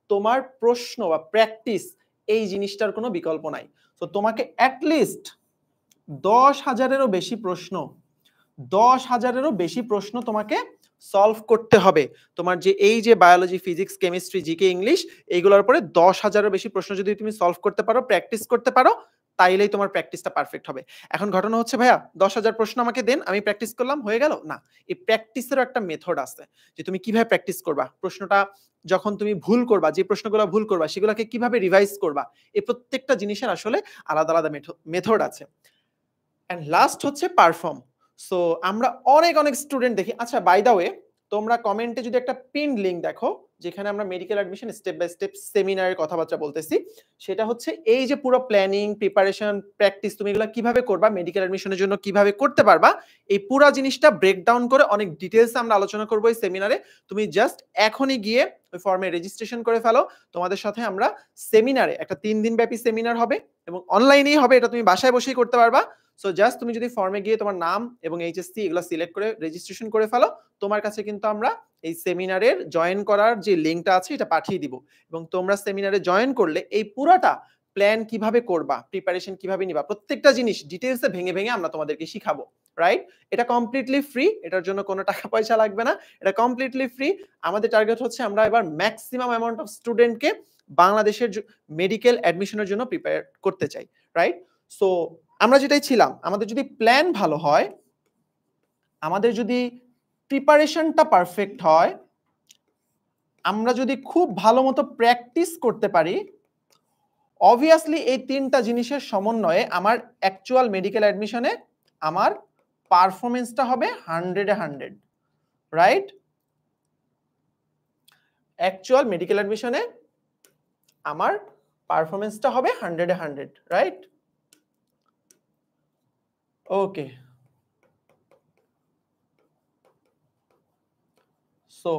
তোমার প্রশ্ন বা প্র্যাকটিস এই জিনিসটার কোনো বিকল্প নাই। তো তোমাকে অ্যাটলিস্ট 10,000-এরও বেশি প্রশ্ন তোমাকে সলভ করতে হবে। তোমার যে এই যে biology, physics, chemistry, GK, English, এইগুলোর পরে 10,000-এরও বেশি প্রশ্ন যদি তুমি সলভ করতে পারো, প্র্যাকটিস করতে পারো, তাইলেই তোমার প্র্যাকটিসটা পারফেক্ট হবে। এখন ঘটনা হচ্ছে ভাইয়া 10,000 প্রশ্ন আমাকে দেন, আমি প্র্যাকটিস করলাম, হয়ে গেল না। এই প্র্যাকটিসেরও একটা মেথড আছে যে তুমি কিভাবে প্র্যাকটিস করবা, প্রশ্নটা যখন তুমি ভুল করবা, যে প্রশ্নগুলো ভুল করবা সেগুলোকে কিভাবে রিভাইজ করবা, এই প্রত্যেকটা জিনিসের আসলে আলাদা আলাদা মেথড আছে। এন্ড লাস্ট হচ্ছে পারফর্ম। সো আমরা অনেক স্টুডেন্ট দেখি। আচ্ছা, বাই দা ওয়ে, তোমরা কমেন্টে যদি একটা পিন লিংক দেখো যেখানে আমরা medical admission step by step সেমিনারের কথাবার্তা বলতেছি, সেটা হচ্ছে এই যে পুরো প্ল্যানিং, প্রিপারেশন, প্র্যাকটিস তুমি এগুলো কিভাবে করবা, মেডিকেল অ্যাডমিশনের জন্য কিভাবে করতে পারবা, এই পুরো জিনিসটা ব্রেকডাউন করে অনেক ডিটেইলস আমরা আলোচনা করব এই সেমিনারে। তুমি জাস্ট এখনই গিয়ে ওই ফর্মে রেজিস্ট্রেশন করে ফেলো। তোমাদের সাথে আমরা সেমিনারে, একটা 3 দিন ব্যাপী সেমিনার হবে এবং অনলাইনেই হবে, এটা তুমি বাসায় বসেই করতে পারবা। সো জাস্ট তুমি যদি ফর্মে গিয়ে তোমার নাম এবং এইচএসসি এগুলো সিলেক্ট করে রেজিস্ট্রেশন করে ফেলো, তোমার কাছে কিন্তু আমরা এই সেমিনারের জয়েন করার যে লিঙ্কটা আছে এটা পাঠিয়ে দিব। এবং তোমরা সেমিনারে জয়েন করলে এই পুরাটা প্ল্যান কিভাবে করবা, প্রিপারেশন কিভাবে নিবা, প্রত্যেকটা জিনিস ডিটেইলসে ভেঙে ভেঙে আমরা তোমাদেরকে শিখাবো, রাইট? এটা কমপ্লিটলি ফ্রি, এটার জন্য কোনো টাকা পয়সা লাগবে না, এটা কমপ্লিটলি ফ্রি। আমাদের টার্গেট হচ্ছে আমরা এবার ম্যাক্সিমাম অ্যামাউন্ট অফ স্টুডেন্টকে বাংলাদেশের মেডিকেল অ্যাডমিশনের জন্য প্রিপেয়ার করতে চাই, রাইট? সো আমরা যেটাই ছিলাম, আমাদের যদি প্ল্যান ভালো হয়, আমাদের যদি প্রিপারেশনটা পারফেক্ট হয়, আমরা যদি খুব ভালো মতো প্র্যাকটিস করতে পারি, অবভিয়াসলি এই তিনটা জিনিসের সমন্বয়ে আমার অ্যাকচুয়াল মেডিকেল অ্যাডমিশনে আমার পারফরমেন্সটা হবে 100-এ 100, রাইট? অ্যাকচুয়াল মেডিকেল অ্যাডমিশনে আমার পারফরমেন্সটা হবে 100-এ 100, রাইট? ওকে, সো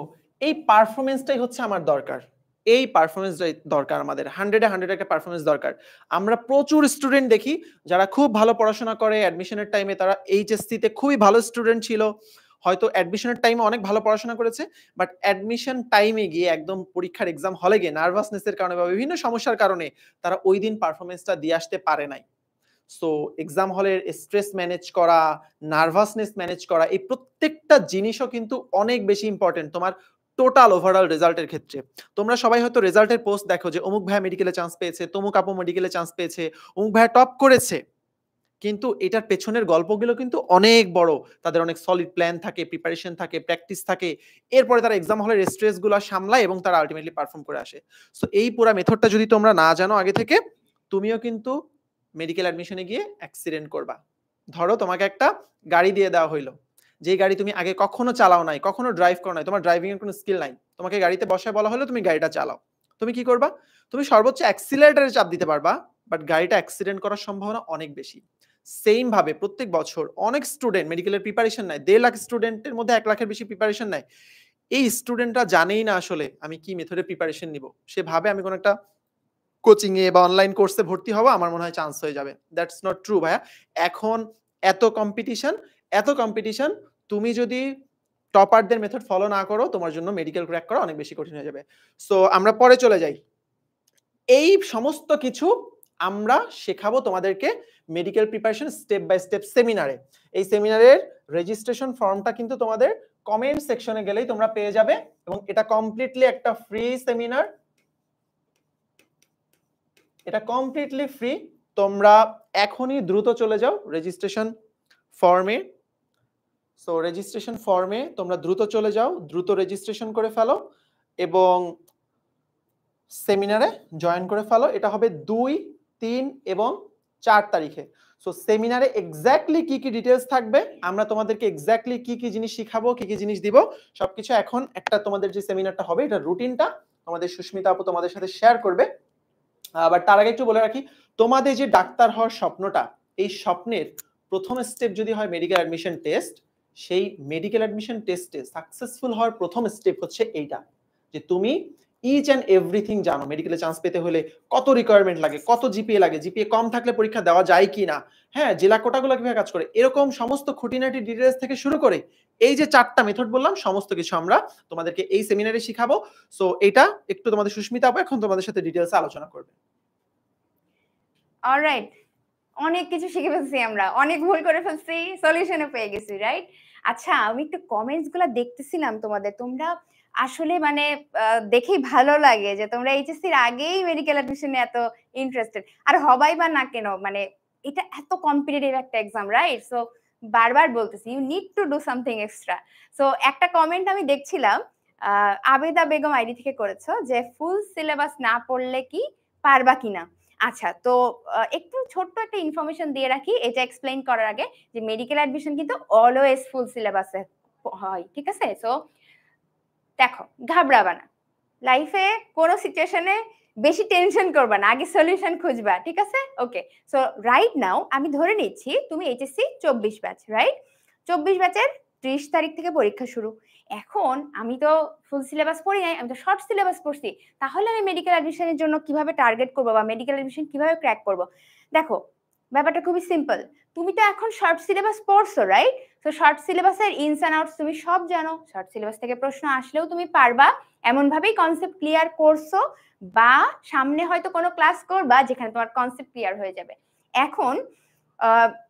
এই পারফরমেন্সটাই হচ্ছে আমার দরকার, এই পারফরমেন্সটাই দরকার আমাদের, 100-এ 100 একটা পারফরমেন্স দরকার। আমরা প্রচুর স্টুডেন্ট দেখি যারা খুব ভালো পড়াশোনা করে, অ্যাডমিশনের টাইমে তারা এইচএসসিতে খুবই ভালো স্টুডেন্ট ছিল, হয়তো অ্যাডমিশনের টাইমে অনেক ভালো পড়াশোনা করেছে, বাট অ্যাডমিশন টাইমে গিয়ে একদম পরীক্ষার এক্সাম হলে গিয়ে নার্ভাসনেসের কারণে বা বিভিন্ন সমস্যার কারণে তারা ওই দিন পারফরমেন্সটা দিয়ে আসতে পারে নাই। সো এক্সাম হলের স্ট্রেস ম্যানেজ করা, নার্ভাসনেস ম্যানেজ করা, এই প্রত্যেকটা জিনিসও কিন্তু অনেক বেশি ইম্পর্টেন্ট তোমার টোটাল ওভারঅল রেজাল্টের ক্ষেত্রে। তোমরা সবাই হয়তো রেজাল্টের পোস্ট দেখো যে অমুক ভাইয়া মেডিকেলে চান্স পেয়েছে, তমুক আপু মেডিকেলে চান্স পেয়েছে, অমুক ভাইয়া টপ করেছে, কিন্তু এটার পেছনের গল্পগুলো কিন্তু অনেক বড়। তাদের অনেক সলিড প্ল্যান থাকে, প্রিপারেশন থাকে, প্র্যাকটিস থাকে, এরপরে তারা এক্সাম হলের স্ট্রেসগুলো সামলায় এবং তারা আলটিমেটলি পারফর্ম করে আসে। সো এই পুরো মেথডটা যদি তোমরা না জানো আগে থেকে, তুমিও কিন্তু মেডিকেল অ্যাডমিশনে গিয়ে অ্যাক্সিডেন্ট করবা। ধরো তোমাকে একটা গাড়ি দিয়ে দেওয়া হইলো, যে গাড়ি তুমি আগে কখনো চালাও নাই, কখনো ড্রাইভ করো নাই, তোমার ড্রাইভিং এর কোনো স্কিল নাই, তোমাকে গাড়িতে বসায় বলা হলো তুমি গাড়িটা চালাও, তুমি কি করবা? তুমি সর্বোচ্চ অ্যাক্সিলারেটরে চাপ দিতে পারবা, বাট গাড়িটা অ্যাক্সিডেন্ট করার সম্ভাবনা অনেক বেশি। সেম ভাবে প্রত্যেক বছর অনেক স্টুডেন্ট মেডিকেলের প্রিপারেশন নেয়, 1.5 লাখ স্টুডেন্টের মধ্যে 1 লাখের বেশি প্রিপারেশন নেয়। এই স্টুডেন্টরা জানেই না আসলে আমি কি মেথডে প্রিপারেশন নিব, সে ভাবে আমি কোন একটা কোচিং এ বা অনলাইন কোর্সে ভর্তি হবো, আমার মনে হয় চান্স হয়ে যাবে। দ্যাটস নট ট্রু ভাইয়া। এখন এত কম্পিটিশন, তুমি যদি টপারদের মেথড ফলো না করো, তোমার জন্য মেডিকেল ক্র্যাক করা অনেক বেশি কঠিন হয়ে যাবে। সো আমরা পরে চলে যাই। এই সমস্ত কিছু আমরা শেখাবো তোমাদেরকে medical preparation step by step সেমিনারে। এই সেমিনারের রেজিস্ট্রেশন ফর্মটা কিন্তু তোমাদের কমেন্ট সেকশনে গেলেই তোমরা পেয়ে যাবে, এবং এটা কমপ্লিটলি একটা ফ্রি সেমিনার, এটা কমপ্লিটলি ফ্রি। তোমরা এখনই দ্রুত চলে যাও রেজিস্ট্রেশন ফর্মে। সো রেজিস্ট্রেশন ফর্মে তোমরা দ্রুত চলে যাও, দ্রুত রেজিস্ট্রেশন করে ফেলো এবং সেমিনারে জয়েন করে ফেলো। এটা হবে 2, 3 এবং 4 তারিখে। সো সেমিনারে এক্স্যাক্টলি কি কি ডিটেলস থাকবে, আমরা তোমাদেরকে এক্স্যাক্টলি কি কি জিনিস শিখাবো, কি কি জিনিস দিব, সবকিছু এখন একটা তোমাদের যে সেমিনারটা হবে এটা রুটিনটা তোমাদের সুস্মিতা আপু তোমাদের সাথে শেয়ার করবে। আবার তার আগে একটু বলে রাখি, তোমাদের যে ডাক্তার হওয়ার স্বপ্নটা, এই স্বপ্নের প্রথম স্টেপ যদি হয় মেডিকেল অ্যাডমিশন টেস্ট, সেই মেডিকেল অ্যাডমিশন টেস্টে সাকসেসফুল হওয়ার প্রথম স্টেপ হচ্ছে এইটা, যে তুমি ইচ অ্যান্ড এভরিথিং জানো। মেডিকেলে চান্স পেতে হলে কত রিকোয়ারমেন্ট লাগে, কত জিপিএ লাগে, জিপিএ কম থাকলে পরীক্ষা দেওয়া যায় কি না, হ্যাঁ জেলা কোটাগুলো কিভাবে কাজ করে, এরকম সমস্ত খুঁটিনাটি ডিটেলস থেকে শুরু করে এই যে 4টা মেথড বললাম সমস্ত কিছু আমরা তোমাদেরকে এই সেমিনারে শিখাবো। সো এটা একটু তোমাদের সুস্মিতা আপু এখন তোমাদের সাথে ডিটেলসে আলোচনা করবে। অলরাইট, অনেক কিছু শিখে ফেলছি আমরা, অনেক ভুল করে ফেলছি, সলিউশনও পেয়ে গেছি, রাইট? আচ্ছা, আমি একটু কমেন্টস গুলা দেখতেছিলাম তোমাদের, তোমরা আসলে মানে দেখেই ভালো লাগে যে তোমরা এইচএসসির আগেই মেডিকেল অ্যাডমিশনে এত ইন্টারেস্টেড। আর হবাই বা না কেন, মানে এটা এত কম্পিটিটিভ একটা এক্সাম, রাইট? সো বারবার বলতেছি you need to do something extra. So একটা কমেন্ট আমি দেখছিলাম, আবেদা বেগম আইডি থেকে করেছো যে ফুল সিলেবাস না পড়লে কি পারবা কিনা। আচ্ছা, তো একটু ছোট্ট একটা ইনফরমেশন দিয়ে রাখি এটা এক্সপ্লেইন করার আগে, যে মেডিকেল অ্যাডমিশন কিন্তু অলওয়েজ ফুল সিলেবাসে হয়, ঠিক আছে? সো দেখো, ঘাবড়াবা না, লাইফে কোনো সিচুয়েশনে বেশি টেনশন করবা না, আগে সলিউশন খুঁজবা, ঠিক আছে? ওকে, সো রাইট নাও আমি ধরে নিচ্ছি তুমি এইচএসসি 24 ব্যাচ, রাইট? 24 ব্যাচের 30 তারিখ থেকে পরীক্ষা শুরু। এখন আমি তো ফুল সিলেবাস পড়ি নাই, আমি তো শর্ট সিলেবাস পড়ছি, তাহলে আমি মেডিকেল অ্যাডমিশনের জন্য কিভাবে টার্গেট করবো বা মেডিকেল অ্যাডমিশন কিভাবে ক্র্যাক করবো? দেখো, ব্যাপারটা খুবই সিম্পল। তুমি তো এখন শর্ট সিলেবাস পড়ছো, রাইট? তো শর্ট সিলেবাসের ইনস অ্যান্ড আউটস তুমি সব জানো, শর্ট সিলেবাস থেকে প্রশ্ন আসলেও তুমি পারবা, এমন ভাবেই কনসেপ্ট ক্লিয়ার করছো, বা সামনে হয়তো কোনো ক্লাস করবা যেখানে তোমার কনসেপ্ট ক্লিয়ার হয়ে যাবে। এখন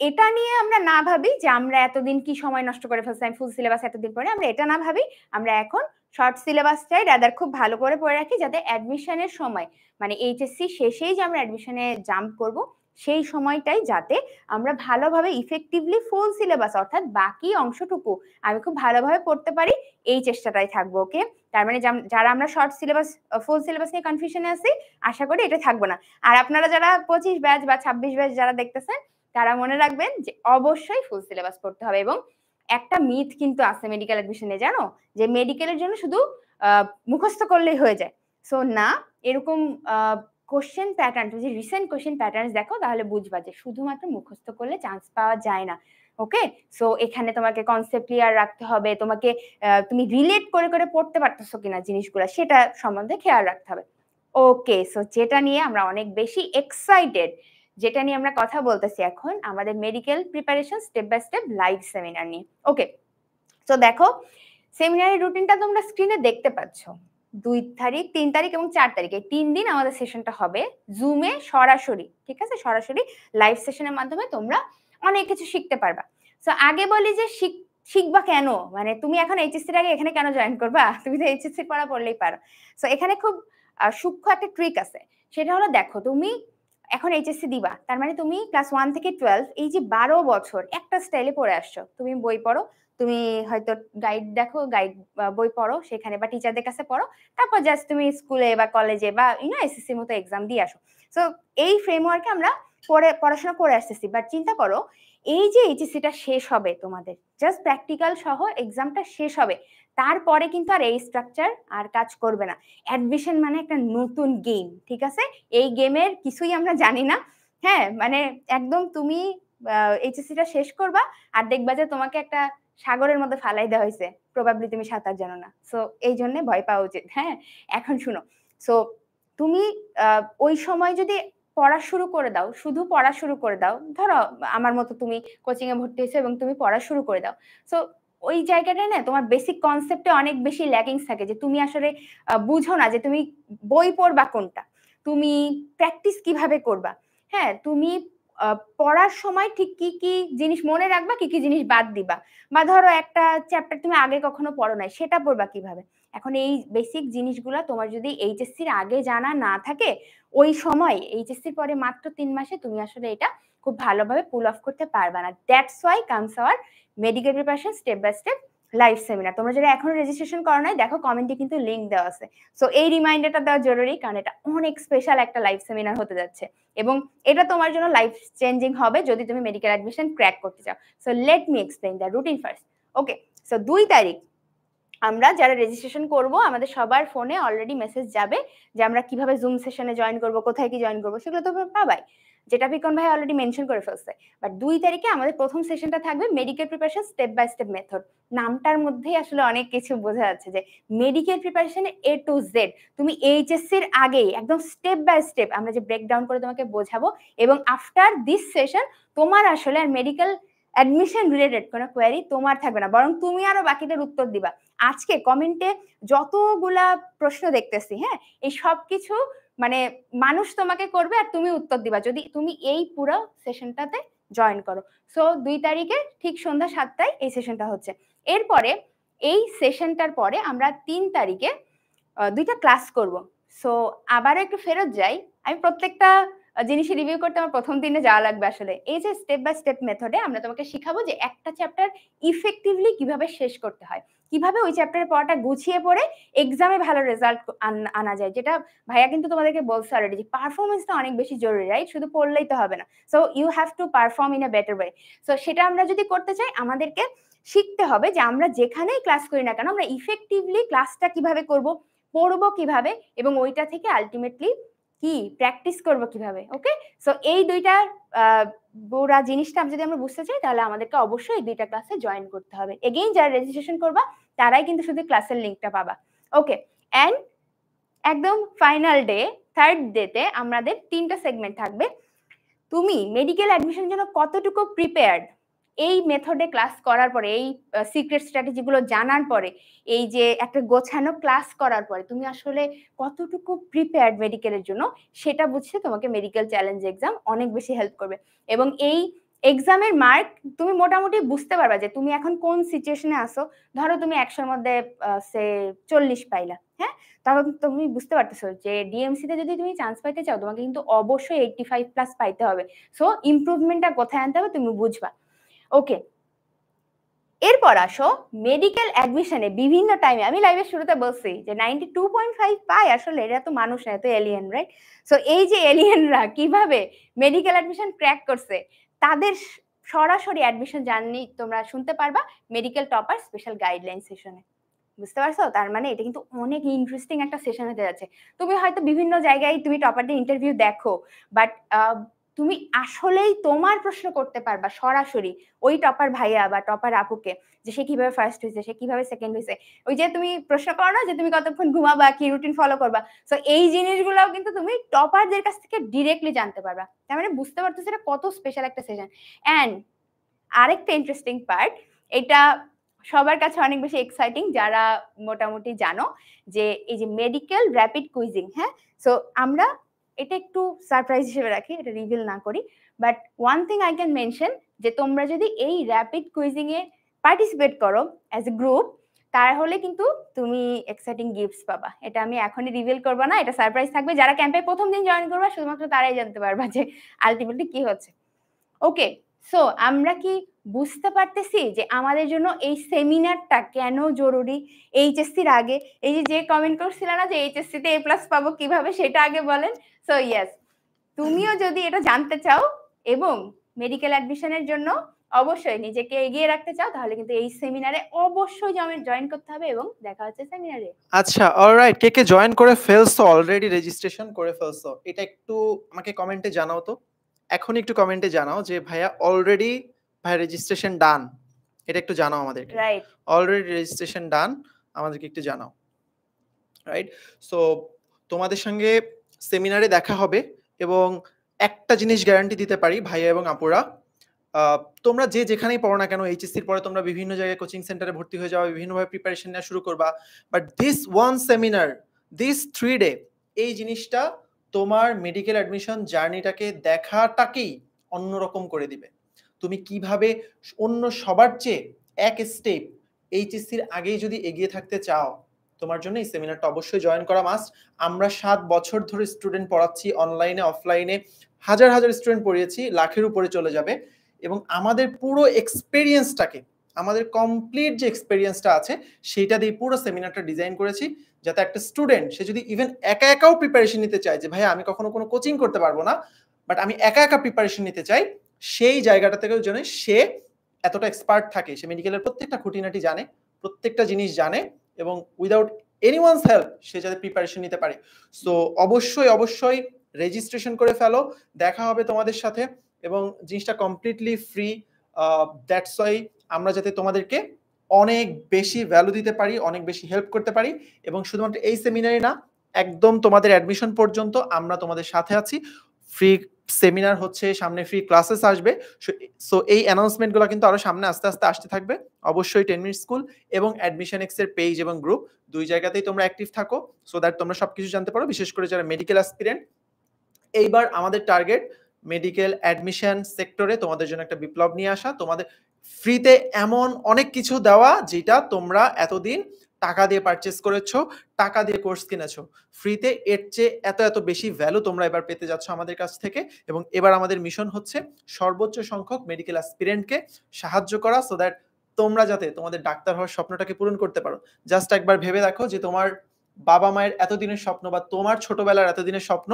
এটা নিয়ে আমরা না ভাবি যে আমরা এতদিন কি সময় নষ্ট করে ফেলছি, আমি ফুল সিলেবাস এতদিন পরে, আমরা এটা না ভাবি, আমরা এখন শর্ট সিলেবাসটাই রাদার খুব ভালো করে পড়ে রাখি, যাতে অ্যাডমিশনের সময় মানে এইচএসসি শেষেই যে আমরা অ্যাডমিশনে জাম্প করব সেই সময়টাই যাতে আমরা ভালোভাবে ইফেক্টিভলি ফুল সিলেবাস অর্থাৎ বাকি অংশটুকু আমি খুব ভালোভাবে পড়তে পারি, এই চেষ্টাটাই থাকবো। ওকে, তার মানে যারা আমরা শর্ট সিলেবাস ফুল সিলেবাস নিয়ে কনফিউশনে আছি, আশা করি এটা থাকবো না। আর আপনারা যারা 25 ব্যাচ বা 26 ব্যাচ যারা দেখতেছেন, তারা মনে রাখবেন যে অবশ্যই ফুল সিলেবাস পড়তে হবে। এবং একটা মিথ কিন্তু আছে মেডিকেল অ্যাডমিশনে, জানো, যে মেডিকেলের জন্য শুধু মুখস্থ করলেই হয়ে যায়। সো না, এরকম কোশ্চেন প্যাটার্ন, তুমি যে রিসেন্ট কোশ্চেন প্যাটার্ন দেখো তাহলে বুঝবা যে শুধুমাত্র মুখস্থ করলে চান্স পাওয়া যায় না। ওকে, সো এখানে তোমাকে কনসেপ্ট ক্লিয়ার রাখতে হবে, তোমাকে তুমি রিলেট করে করে পড়তে পারতেছো কিনা জিনিসগুলো সেটা সম্বন্ধে খেয়াল রাখতে হবে। ওকে, সো যেটা নিয়ে আমরা অনেক বেশি এক্সাইটেড, যেটা নিয়ে আমরা কথা বলতেছি এখন, আমাদের medical preparation step by step live seminar নিয়ে। ওকে, তো দেখো সেমিনারের রুটিনটা তোমরা স্ক্রিনে দেখতে পাচ্ছ। 2 তারিখ, 3 তারিখ এবং 4 তারিখ, এই 3 দিন আমাদের সেশনটা হবে জুমে সরাসরি, ঠিক আছে? সরাসরি লাইভ সেশনের মাধ্যমে তোমরা অনেক কিছু শিখতে পারবা। সো আগে বলি যে শিখবা কেন, মানে তুমি এখন এইচএসসির আগে এখানে কেন জয়েন করবা? তুমি তো এইচএসসি পড়া পড়লেই পারো। সো এখানে খুব সূক্ষ্ম একটা ট্রিক আছে, সেটা হলো দেখো তুমি এখন এইচএসসি দিবা, তার মানে তুমি ক্লাস 1 থেকে 12 এই যে 12 বছর একটা স্টাইলে পড়ে আসছো, তুমি বই পড়ো, তুমি হয়তো গাইড দেখো, গাইড বই পড়ো সেখানে, বা টিচারদের কাছে পড়ো, তারপর জাস্ট তুমি স্কুলে বা কলেজে বা এসএসসির মতো এক্সাম দিয়ে আসো। সো এই ফ্রেমওয়ার্কে আমরা পড়াশোনা করে আসতেছি। বাট চিন্তা করো, এই যে এইচএসসিটা শেষ হবে তোমাদের, জাস্ট প্র্যাকটিক্যাল সহ এক্সামটা শেষ হবে, তারপরে কিন্তু আর এই স্ট্রাকচার আর কাজ করবে না। অ্যাডমিশন মানে একটা নতুন গেম, ঠিক আছে? এই গেমের কিছুই আমরা জানি না, হ্যাঁ, মানে একদম তুমি এইচএসসিটা শেষ করবা আর দেখবা যে তোমাকে একটা সাগরের মধ্যে ফালাই দেওয়া হয়েছে, প্রবাবলি তুমি সাঁতার জানো না। সো এই জন্য ভয় পাওয়া উচিত। হ্যাঁ, এখন শুনো, সো তুমি ওই সময় যদি পড়া শুরু করে দাও, শুধু পড়া শুরু করে দাও, ধরো আমার মতো তুমি কোচিং এ ভর্তি হয়েছো এবং তুমি পড়া শুরু করে দাও, সো ওই জায়গাটায় না তোমার বেসিক কনসেপ্টে অনেক বেশি ল্যাকিংস থাকে, যে তুমি আসলে বুঝো না যে তুমি বই পড়বা কোনটা, তুমি প্র্যাকটিস কিভাবে করবা, হ্যাঁ, তুমি পড়ার সময় ঠিক কি কি জিনিস মনে রাখবা, কি কি জিনিস বাদ দিবা, বা ধরো একটা চ্যাপ্টার তুমি আগে কখনো পড়ো নাই, সেটা পড়বা কিভাবে। এখন এই বেসিক জিনিসগুলো তোমার যদি এইচএসসির আগে জানা না থাকে, ওই সময় এইচএসসির পরে মাত্র 3 মাসে তুমি আসলে এটা খুব ভালোভাবে পুল অফ করতে পারবা না। That's why comes our medical preparation step by step live seminar. তোমরা যারা এখনো রেজিস্ট্রেশন করো নাই, দেখো কমেন্টে কিন্তু লিংক দেওয়া আছে। সো এই রিমাইন্ডারটা দেওয়া জরুরি, কারণ এটা অনেক স্পেশাল একটা লাইভ সেমিনার হতে যাচ্ছে এবং এটা তোমার জন্য লাইফ চেঞ্জিং হবে যদি তুমি মেডিকেল অ্যাডমিশন ক্র্যাক করতে চাও। So let me explain the routine first. Okay, so 2 তারিখ আমরা যারা রেজিস্ট্রেশন করব, আমাদের সবার ফোনে অলরেডি মেসেজ যাবে যে আমরা কিভাবে জুম সেশনে জয়েন করব, কোথায় কি জয়েন করব, সেগুলো তো পাবাই, যেটা পিকন ভাই অলরেডি মেনশন করে ফেলছে। বাট 2 তারিখে আমাদের প্রথম সেশনটা থাকবে medical preparation step by step method. নামটার মধ্যেই আসলে অনেক কিছু বোঝা যাচ্ছে যে medical preparation A to Z। তুমি এইচএসসির আগেই একদম স্টেপ বাই স্টেপ আমরা যে ব্রেকডাউন করে তোমাকে বোঝাবো, এবং আফটার দিস সেশন তোমার আসলে আর মেডিকেল অ্যাডমিশন রিলেটেড কোনো কোয়ারি তোমার থাকবে না, বরং তুমি আরো বাকিদের উত্তর দিবা। আজকে কমেন্টে যতগুলা প্রশ্ন দেখতেছি, হ্যাঁ, এই সব কিছু মানে মানুষ তোমাকে করবে আর তুমি উত্তর দিবা যদি তুমি এই পুরো সেশনটাতে জয়েন করো। সো 2 তারিখে ঠিক সন্ধ্যা 7টায় এই সেশনটা হচ্ছে। এরপরে এই সেশনটার পরে আমরা 3 তারিখে 2টা ক্লাস করব। সো আবারও একটু ফেরত যাই, আমি প্রত্যেকটা জিনিস রিভিউ করতে আমার প্রথম দিনে যাওয়া লাগবে। আসলে এই যে স্টেপ বাই স্টেপ মেথডে আমরা তোমাকে শিখাবো যে একটা চ্যাপ্টার ইফেক্টিভলি কিভাবে শেষ করতে হয়, কিভাবে ওই চ্যাপ্টারের পড়াটা গুছিয়ে পড়ে এক্সামে ভালো রেজাল্ট আনা যায়। যেটা ভাইয়া কিন্তু তোমাদেরকে বলছে অলরেডি যে পারফরমেন্সটা অনেক বেশি জরুরি, রাইট? শুধু পড়লেই তো হবে না। So you have to perform in a better way. So সেটা আমরা যদি করতে চাই, আমাদেরকে শিখতে হবে যে আমরা যেখানেই ক্লাস করি না কেন আমরা ইফেক্টিভলি ক্লাসটা কিভাবে করব, পড়বো কিভাবে, এবং ওইটা থেকে আলটিমেটলি কি প্র্যাকটিস করবো কিভাবে। ওকে, সো এই 2টা পুরা জিনিসটা যদি আমরা বুঝতে চাই, তাহলে আমাদেরকে অবশ্যই এই 2টা ক্লাসে জয়েন করতে হবে। এগেইন যারা রেজিস্ট্রেশন করবা তারাই কিন্তু শুধু ক্লাসের লিঙ্কটা পাবা। ওকে, এন্ড একদম ফাইনাল ডে, থার্ড ডেতে আমাদের 3টা সেগমেন্ট থাকবে। তুমি মেডিকেল অ্যাডমিশনের জন্য কতটুকু প্রিপেয়ার্ড, এই মেথডে ক্লাস করার পরে, এই সিক্রেট স্ট্র্যাটেজিগুলো জানার পরে, এই যে একটা গোছানো ক্লাস করার পরে তুমি আসলে কতটুকু প্রিপেয়ার্ড মেডিকেলের জন্য, সেটা বুঝতে তোমাকে মেডিকেল চ্যালেঞ্জ এক্সাম অনেক বেশি হেল্প করবে। এবং এই এক্সামের মার্ক তুমি মোটামুটি বুঝতে পারবা যে তুমি এখন কোন সিচুয়েশনে আসো। ধরো তুমি 100-র মধ্যে 40 পাইলা, হ্যাঁ, তখন তুমি বুঝতে পারতেছো যে ডিএমসি তে যদি তুমি চান্স পাইতে চাও, তোমাকে কিন্তু অবশ্যই 85+ পাইতে হবে। সো ইমপ্রুভমেন্টটা কোথায় আনতে হবে তুমি বুঝবা। ওকে, এরপর আসো মেডিকেল অ্যাডমিশনে বিভিন্ন টাইমে, আমি লাইভের শুরুতে বলছি যে 92.5 পায়, আসলে এরা তো মানুষ না, এত এলিয়েন, রাইট? সো এই যে এলিয়েনরা কিভাবে মেডিকেল অ্যাডমিশন ক্র্যাক করছে, তাদের সরাসরি অ্যাডমিশন জার্নি তোমরা শুনতে পারবা মেডিকেল টপার স্পেশাল গাইডলাইন সেশনে। বুঝতে পারছো? তার মানে এটা কিন্তু অনেক ইন্টারেস্টিং একটা সেশন হতে যাচ্ছে। তুমি হয়তো বিভিন্ন জায়গায় তুমি টপারদের ইন্টারভিউ দেখো, বাট তুমি আসলেই তোমার প্রশ্ন করতে পারবা সরাসরি ওই টপার ভাইয়া বা টপার আপুকে, যে সে কিভাবে ফার্স্ট হয়েছে, সে কিভাবে সেকেন্ড হয়েছে। ওই যে তুমি প্রশ্ন করো না যে তুমি কতক্ষণ ঘুমাবা, কি রুটিন ফলো করবা, সো এই জিনিসগুলোও কিন্তু তুমি টপারদের কাছ থেকে ডিরেক্টলি জানতে পারবা। তার মানে বুঝতে পারতেছো এটা কত স্পেশাল একটা সেশন। অ্যান্ড আরেকটা ইন্টারেস্টিং পার্ট, এটা সবার কাছে অনেক বেশি এক্সাইটিং যারা মোটামুটি জানো, যে এই যে মেডিকেল র্যাপিড কুইজিং, হ্যাঁ, সো আমরা এটা একটু সারপ্রাইজ হিসেবে রাখি, এটা রিভিল না করি, but one thing I can mention, যে তোমরা যদি এই র্যাপিড কুইজিং এ পার্টিসিপেট করো অ্যাজ এ গ্রুপ, তাহলে কিন্তু তুমি এক্সাইটিং গিফটস পাবা। এটা আমি এখনই রিভিল করবো না, এটা সারপ্রাইজ থাকবে। যারা ক্যাম্পে প্রথম দিন জয়েন করবা শুধুমাত্র তারাই জানতে পারবা যে আলটিমেটলি কি হচ্ছে। ওকে, সো আমরা কি বুঝতে পারতেছি যে আমাদের জন্য এই সেমিনারটা কেন জরুরি এইচএসসির আগে? এই যে কমেন্ট করছিল না যে এইচএসসি তে A+ পাবো কিভাবে, সেটা আগে বলেন। সো ইয়েস, তুমিও যদি এটা জানতে চাও এবং মেডিকেল অ্যাডমিশনের জন্য অবশ্যই নিজেকে এগিয়ে রাখতে চাও, তাহলে কিন্তু এই সেমিনারে অবশ্যই জয়েন করতে হবে, এবং দেখা হচ্ছে সেমিনারে। আচ্ছা, অলরাইট, কে কে জয়েন করে ফেলছো, অলরেডি রেজিস্ট্রেশন করে ফেলছো, এটা একটু আমাকে কমেন্টে জানাও তো। এখন একটু কমেন্টে জানাও যে ভাইয়া অলরেডি, ভাই রেজিস্ট্রেশন ডান, এটা একটু জানাও আমাদেরকে। রাইট, অলরেডি রেজিস্ট্রেশন ডান, আমাদেরকে একটু জানাও। রাইট, সো তোমাদের সঙ্গে সেমিনারে দেখা হবে, এবং একটা জিনিস গ্যারান্টি দিতে পারি ভাইয়া এবং আপুরা, তোমরা যে যেখানেই পড়ো না কেন, এইচএসসির পরে তোমরা বিভিন্ন জায়গায় কোচিং সেন্টারে ভর্তি হয়ে যাবে, বিভিন্নভাবে প্রিপারেশন নেওয়া শুরু করবা, but this one seminar, this 3 day, এই জিনিসটা তোমার মেডিকেল অ্যাডমিশন জার্নিটাকে দেখাটাকেই অন্যরকম করে দিবে। তুমি কিভাবে অন্য সবার চেয়ে এক স্টেপ এইচএসসির আগেই যদি এগিয়ে থাকতে চাও, তোমার জন্য এই সেমিনারটা অবশ্যই জয়েন করা মাস্ট। আমরা 7 বছর ধরে স্টুডেন্ট পড়াচ্ছি, অনলাইনে অফলাইনে হাজার হাজার স্টুডেন্ট পড়িয়েছি, লাখের উপরে চলে যাবে, এবং আমাদের পুরো এক্সপেরিয়েন্সটাকে আমাদের কমপ্লিট যে এক্সপেরিয়েন্সটা আছে সেইটা দিয়ে পুরো সেমিনারটা ডিজাইন করেছি, যাতে একটা স্টুডেন্ট সে যদি ইভেন একা একাও প্রিপারেশন নিতে চায়, যে ভাইয়া আমি কখনো কোনো কোচিং করতে পারবো না, বাট আমি একা একা প্রিপারেশন নিতে চাই, সেই জায়গাটা থেকেও যেন সে এতটা এক্সপার্ট থাকে, সে মেডিকেলের প্রত্যেকটা খুঁটিনাটি জানে, প্রত্যেকটা জিনিস জানে, এবং উইদাউট এনিওয়ানস হেল্প সে যাতে প্রিপারেশন নিতে পারে। সো অবশ্যই রেজিস্ট্রেশন করে ফেলো, দেখা হবে তোমাদের সাথে, এবং জিনিসটা কমপ্লিটলি ফ্রি। দ্যাটস ওয়াই আমরা যাতে তোমাদেরকে অনেক বেশি ভ্যালু দিতে পারি, অনেক বেশি হেল্প করতে পারি, এবং শুধুমাত্র এই সেমিনারে না, একদম তোমাদের অ্যাডমিশন পর্যন্ত আমরা তোমাদের সাথে আছি। ফ্রি সেমিনার হচ্ছে, সামনে ফ্রি ক্লাসেস আসবে। সো এই অ্যানাউন্সমেন্টগুলো কিন্তু আরো সামনে আস্তে আস্তে আসতে থাকবে। অবশ্যই 10 মিনিট স্কুল এবং অ্যাডমিশন এক্স এর পেজ এবং গ্রুপ দুই জায়গাতেই তোমরা অ্যাক্টিভ থাকো, সো দ্যাট তোমরা সবকিছু জানতে পারো, বিশেষ করে যারা মেডিকেল অ্যাসপিরেন্ট। এইবার আমাদের টার্গেট মেডিকেল অ্যাডমিশন সেক্টরে তোমাদের জন্য একটা বিপ্লব নিয়ে আসা, তোমাদের ফ্রিতে এমন অনেক কিছু দেওয়া যেটা তোমরা এতদিন টাকা দিয়ে পারচেস করেছো, টাকা দিয়ে কোর্স কিনেছো, ফ্রিতে এর চেয়ে এত বেশি ভ্যালু তোমরা এবার পেতে যাচ্ছ আমাদের কাছ থেকে। এবং এবার আমাদের মিশন হচ্ছে সর্বোচ্চ সংখ্যক মেডিকেল অ্যাসপিরেন্টকে সাহায্য করা, সো দ্যাট তোমরা যাতে তোমাদের ডাক্তার হওয়ার স্বপ্নটাকে পূরণ করতে পারো। জাস্ট একবার ভেবে দেখো যে তোমার বাবা মায়ের এতদিনের স্বপ্ন বা তোমার ছোটবেলার এতদিনের স্বপ্ন,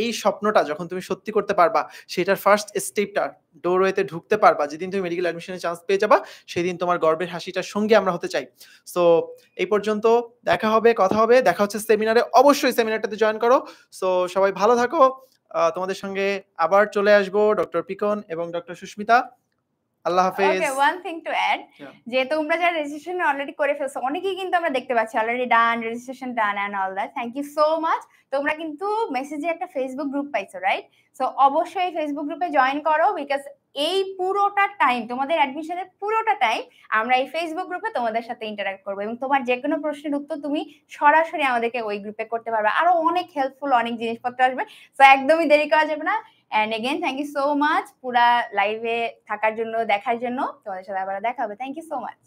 এই স্বপ্নটা যখন তুমি সত্যি করতে পারবা, সেটার ফার্স্ট স্টেপটা ডোরওয়েতে ঢুকতে পারবা, যেদিন তুমি মেডিকেল অ্যাডমিশনের চান্স পেয়ে যাবা, সেদিন তোমার গর্বের হাসিটার সঙ্গে আমরা হতে চাই। সো এই পর্যন্ত, কথা হবে, দেখা হচ্ছে সেমিনারে। অবশ্যই সেমিনারটাতে জয়েন করো। সো সবাই ভালো থাকো। তোমাদের সঙ্গে আবার চলে আসবো ডক্টর পিকন এবং ডক্টর সুস্মিতা। আল্লাহ হাফেজ। ওকে, ওয়ান থিং টু অ্যাড, যে তোমরা যারা রেজিস্ট্রেশন অলরেডি করে ফেলছো, অনেকেই কিন্তু আমরা দেখতে পাচ্ছি already done, registration done and all that, thank you so much. তোমরা কিন্তু মেসেজে একটা ফেসবুক গ্রুপ পাইছো, রাইট? সো অবশ্যই ফেসবুক গ্রুপে জয়েন করো, বিকজ এই পুরোটা টাইম, তোমাদের অ্যাডমিশনের পুরোটা টাইম আমরা এই ফেসবুক গ্রুপে তোমাদের সাথে ইন্টারঅ্যাক্ট করবো, এবং তোমার যে কোনো প্রশ্নের উত্তর তুমি সরাসরি আমাদেরকে ওই গ্রুপে করতে পারবে। আরো অনেক হেল্পফুল অনেক জিনিসপত্র আসবে, সো একদমই দেরি করা যাবে না। And again, thank you so much পুরা লাইভে থাকার জন্য, দেখার জন্য। তোমাদের সাথে আবার দেখা হবে। Thank you so much.